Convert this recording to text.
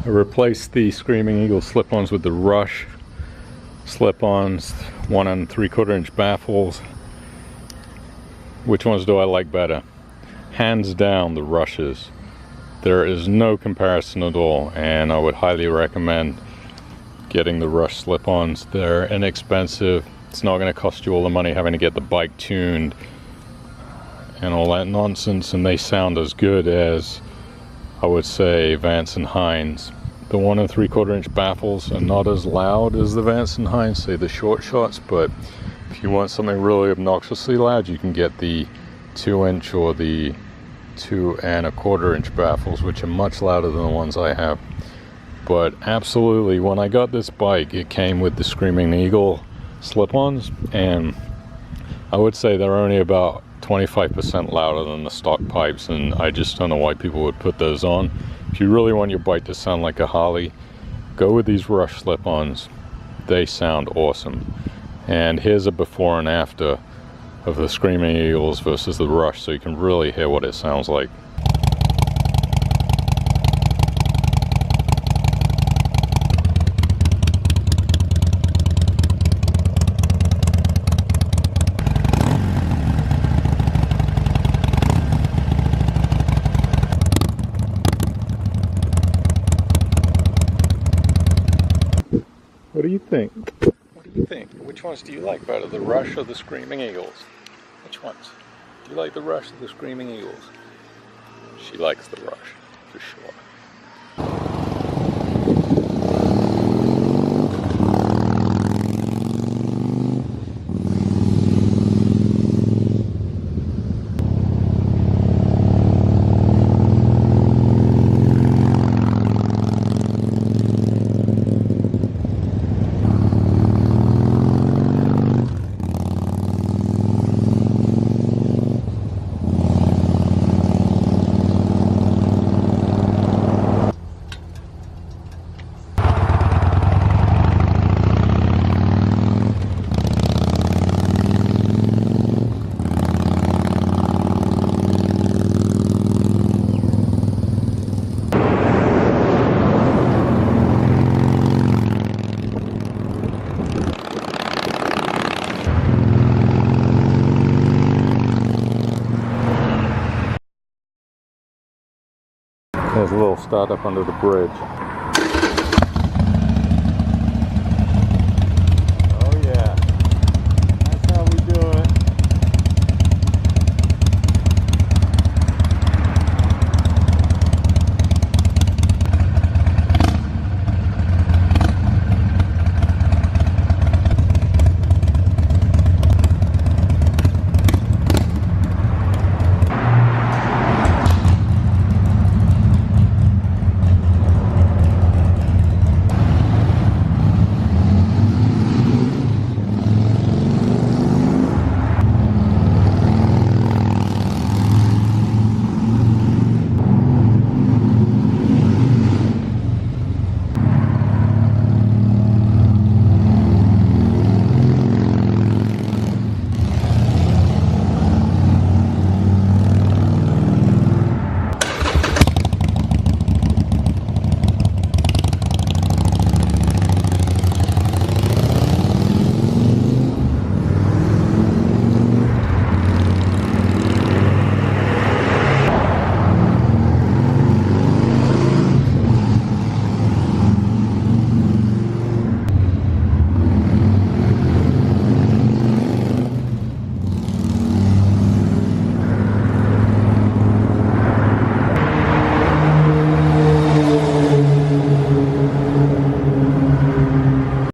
I replaced the Screaming Eagle slip-ons with the Rush slip-ons, 1 3/4 inch baffles. Which ones do I like better? Hands down, the Rushes. There is no comparison at all, and I would highly recommend getting the Rush slip-ons. They're inexpensive. It's not going to cost you all the money having to get the bike tuned and all that nonsense, and they sound as good as, I would say, Vance and Hines. The 1 3/4 inch baffles are not as loud as the Vance and Hines, say the short shots, but if you want something really obnoxiously loud, you can get the 2 inch or the 2 1/4 inch baffles, which are much louder than the ones I have. But absolutely, when I got this bike, it came with the Screaming Eagle slip-ons, and I would say they're only about 25% louder than the stock pipes, and I just don't know why people would put those on. If you really want your bike to sound like a Harley, go with these Rush slip-ons. They sound awesome. And here's a before and after of the Screaming Eagles versus the Rush, so you can really hear what it sounds like. What do you think? What do you think? Which ones do you like better, the Rush or the Screaming Eagles? Which ones? Do you like the Rush or the Screaming Eagles? She likes the Rush, for sure. There's a little startup under the bridge.